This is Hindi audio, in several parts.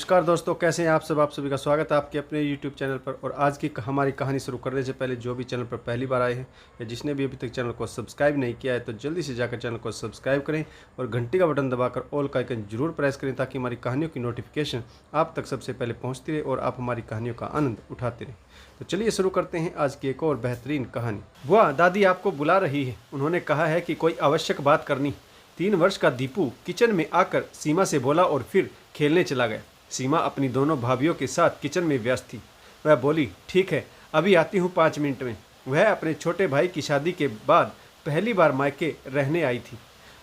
नमस्कार दोस्तों, कैसे हैं आप सब। आप सभी का स्वागत है आपके अपने YouTube चैनल पर। और आज की हमारी कहानी शुरू करने से पहले जो भी चैनल पर पहली बार आए हैं या जिसने भी अभी तक चैनल को सब्सक्राइब नहीं किया है तो जल्दी से जाकर चैनल को सब्सक्राइब करें और घंटी का बटन दबाकर ऑल का आइकन जरूर प्रेस करें ताकि हमारी कहानियों की नोटिफिकेशन आप तक सबसे पहले पहुँचती रहे और आप हमारी कहानियों का आनंद उठाते रहें। तो चलिए शुरू करते हैं आज की एक और बेहतरीन कहानी। बुआ, दादी आपको बुला रही है। उन्होंने कहा है कि कोई आवश्यक बात करनी। 3 वर्ष का दीपू किचन में आकर सीमा से बोला और फिर खेलने चला गया। सीमा अपनी दोनों भाभियों के साथ किचन में व्यस्त थी। वह बोली, ठीक है, अभी आती हूँ 5 मिनट में। वह अपने छोटे भाई की शादी के बाद पहली बार मायके रहने आई थी।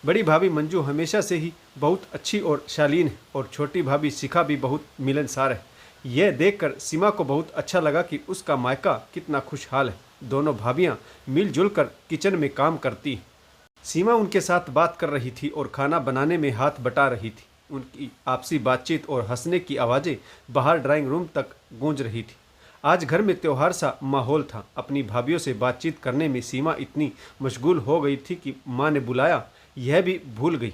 बड़ी भाभी मंजू हमेशा से ही बहुत अच्छी और शालीन है और छोटी भाभी शिखा भी बहुत मिलनसार है। यह देखकर सीमा को बहुत अच्छा लगा कि उसका मायका कितना खुशहाल है। दोनों भाभियाँ मिलजुल कर किचन में काम करती। सीमा उनके साथ बात कर रही थी और खाना बनाने में हाथ बटा रही थी। उनकी आपसी बातचीत और हंसने की आवाज़ें बाहर ड्राइंग रूम तक गूंज रही थी। आज घर में त्योहार सा माहौल था। अपनी भाभियों से बातचीत करने में सीमा इतनी मशगूल हो गई थी कि माँ ने बुलाया यह भी भूल गई।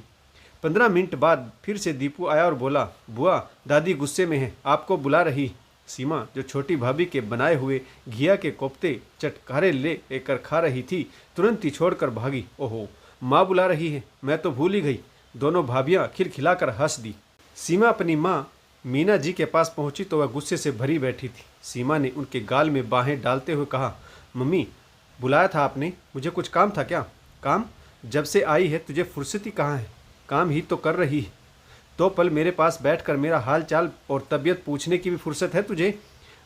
15 मिनट बाद फिर से दीपू आया और बोला, बुआ, दादी गुस्से में है, आपको बुला रही। सीमा, जो छोटी भाभी के बनाए हुए घिया के कोफ्ते चटकारे लेकर खा रही थी, तुरंत ही छोड़कर भागी। ओहो, माँ बुला रही है, मैं तो भूल ही गई। दोनों भाभियां खिलखिलाकर हंस दी। सीमा अपनी माँ मीना जी के पास पहुंची तो वह गुस्से से भरी बैठी थी। सीमा ने उनके गाल में बाहें डालते हुए कहा, मम्मी, बुलाया था आपने? मुझे कुछ काम था क्या? काम? जब से आई है तुझे फुर्सती कहाँ है? काम ही तो कर रही है। 2 पल मेरे पास बैठकर मेरा हाल चाल और तबीयत पूछने की भी फुर्सत है तुझे?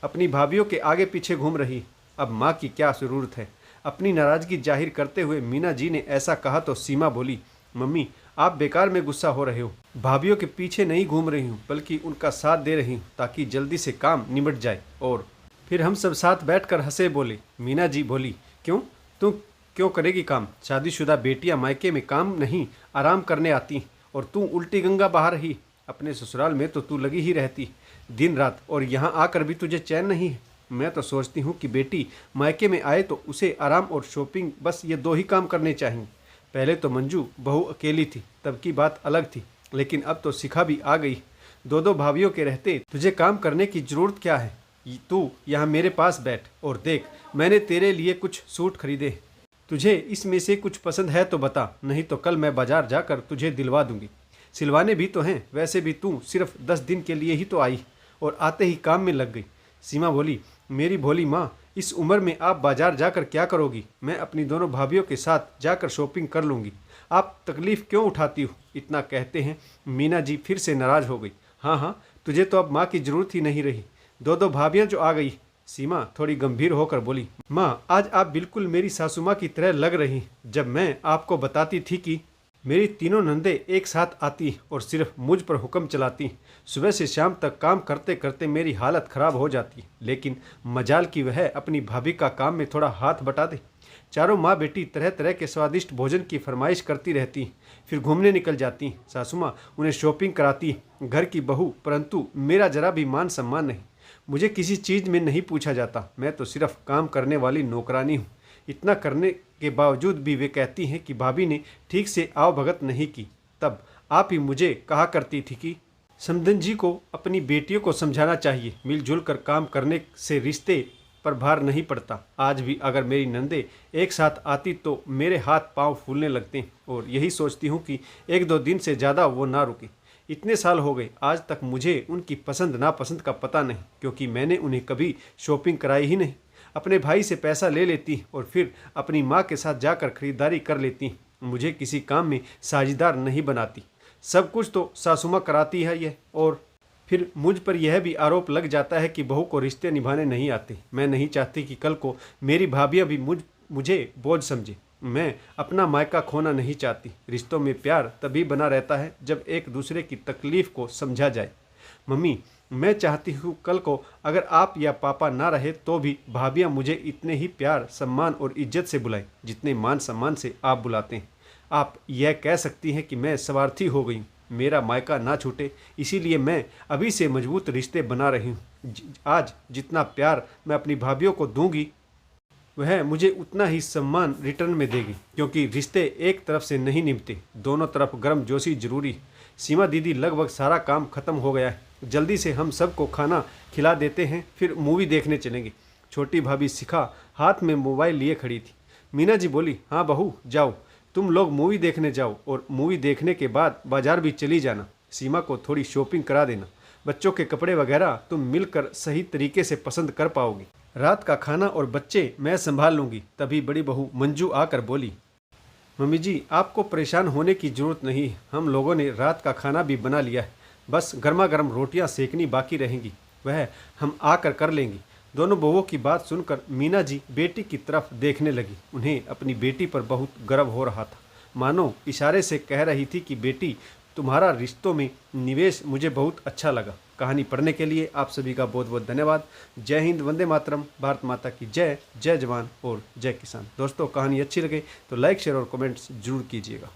अपनी भाभियों के आगे पीछे घूम रही। अब माँ की क्या ज़रूरत है? अपनी नाराज़गी जाहिर करते हुए मीना जी ने ऐसा कहा तो सीमा बोली, मम्मी, आप बेकार में गुस्सा हो रहे हो। भाभियों के पीछे नहीं घूम रही हूँ बल्कि उनका साथ दे रही हूँ ताकि जल्दी से काम निमट जाए। और फिर हम सब साथ बैठकर हंसे बोले। मीना जी बोली, क्यों? तू क्यों करेगी काम? शादीशुदा बेटियां मायके में काम नहीं आराम करने आती और तू उल्टी गंगा बहा रही। अपने ससुराल में तो तू लगी ही रहती दिन रात और यहाँ आकर भी तुझे चैन नहीं है। मैं तो सोचती हूँ कि बेटी मायके में आए तो उसे आराम और शॉपिंग, बस ये 2 ही काम करने चाहिए। पहले तो मंजू बहू अकेली थी, तब की बात अलग थी, लेकिन अब तो शिखा भी आ गई। 2 भाभियों के रहते तुझे काम करने की जरूरत क्या है? तू यहाँ मेरे पास बैठ और देख, मैंने तेरे लिए कुछ सूट खरीदे। तुझे इसमें से कुछ पसंद है तो बता, नहीं तो कल मैं बाजार जाकर तुझे दिलवा दूंगी। सिलवाने भी तो हैं। वैसे भी तू सिर्फ 10 दिन के लिए ही तो आई और आते ही काम में लग गई। सीमा बोली, मेरी भोली माँ, इस उम्र में आप बाजार जाकर क्या करोगी? मैं अपनी दोनों भाभियों के साथ जाकर शॉपिंग कर लूँगी। आप तकलीफ़ क्यों उठाती हो? इतना कहते हैं मीना जी फिर से नाराज़ हो गई। हाँ हाँ, तुझे तो अब माँ की ज़रूरत ही नहीं रही। 2 भाभियाँ जो आ गई। सीमा थोड़ी गंभीर होकर बोली, माँ, आज आप बिल्कुल मेरी सासू माँ की तरह लग रही। जब मैं आपको बताती थी कि मेरी तीनों नंदे एक साथ आती और सिर्फ मुझ पर हुक्म चलाती, सुबह से शाम तक काम करते करते मेरी हालत ख़राब हो जाती, लेकिन मजाल की वह अपनी भाभी का काम में थोड़ा हाथ बटा दे। चारों माँ बेटी तरह तरह के स्वादिष्ट भोजन की फरमाइश करती रहती, फिर घूमने निकल जाती। सासू माँ उन्हें शॉपिंग कराती, घर की बहू, परंतु मेरा जरा भी मान सम्मान नहीं। मुझे किसी चीज़ में नहीं पूछा जाता। मैं तो सिर्फ काम करने वाली नौकरानी हूँ। इतना करने के बावजूद भी वे कहती हैं कि भाभी ने ठीक से आवभगत नहीं की। तब आप ही मुझे कहा करती थी कि समधन जी को अपनी बेटियों को समझाना चाहिए, मिलजुल कर काम करने से रिश्ते पर भार नहीं पड़ता। आज भी अगर मेरी नंदे एक साथ आती तो मेरे हाथ पांव फूलने लगते और यही सोचती हूँ कि 1-2 दिन से ज़्यादा वो ना रुके। इतने साल हो गए, आज तक मुझे उनकी पसंद नापसंद का पता नहीं, क्योंकि मैंने उन्हें कभी शॉपिंग कराई ही नहीं। अपने भाई से पैसा ले लेती और फिर अपनी माँ के साथ जाकर खरीदारी कर लेती। मुझे किसी काम में साझेदार नहीं बनाती। सब कुछ तो सासुमा कराती है ये, और फिर मुझ पर यह भी आरोप लग जाता है कि बहू को रिश्ते निभाने नहीं आते। मैं नहीं चाहती कि कल को मेरी भाभियाँ भी मुझे बोझ समझे। मैं अपना मायका खोना नहीं चाहती। रिश्तों में प्यार तभी बना रहता है जब एक दूसरे की तकलीफ़ को समझा जाए। मम्मी, मैं चाहती हूँ कल को अगर आप या पापा ना रहे तो भी भाभियाँ मुझे इतने ही प्यार, सम्मान और इज्जत से बुलाएं जितने मान सम्मान से आप बुलाते हैं। आप यह कह सकती हैं कि मैं स्वार्थी हो गई हूँ, मेरा मायका ना छूटे, इसीलिए मैं अभी से मजबूत रिश्ते बना रही हूँ। आज जितना प्यार मैं अपनी भाभियों को दूंगी वह मुझे उतना ही सम्मान रिटर्न में देगी, क्योंकि रिश्ते एक तरफ से नहीं निभते, दोनों तरफ गर्म जोशी जरूरी। सीमा दीदी, लगभग सारा काम खत्म हो गया है। जल्दी से हम सबको खाना खिला देते हैं, फिर मूवी देखने चलेंगे। छोटी भाभी शिखा हाथ में मोबाइल लिए खड़ी थी। मीना जी बोली, हाँ बहू जाओ, तुम लोग मूवी देखने जाओ और मूवी देखने के बाद बाजार भी चली जाना। सीमा को थोड़ी शॉपिंग करा देना, बच्चों के कपड़े वगैरह तुम मिलकर सही तरीके से पसंद कर पाओगी। रात का खाना और बच्चे मैं संभाल लूँगी। तभी बड़ी बहू मंजू आकर बोली, मम्मी जी आपको परेशान होने की ज़रूरत नहीं है, हम लोगों ने रात का खाना भी बना लिया है, बस गर्मा गर्म रोटियां सेकनी बाकी रहेंगी, वह हम आकर कर लेंगी। दोनों बहुओं की बात सुनकर मीना जी बेटी की तरफ देखने लगी। उन्हें अपनी बेटी पर बहुत गर्व हो रहा था, मानो इशारे से कह रही थी कि बेटी तुम्हारा रिश्तों में निवेश मुझे बहुत अच्छा लगा। कहानी पढ़ने के लिए आप सभी का बहुत बहुत धन्यवाद। जय हिंद, वंदे मातरम, भारत माता की जय, जय जवान और जय किसान। दोस्तों कहानी अच्छी लगे तो लाइक शेयर और कमेंट्स जरूर कीजिएगा।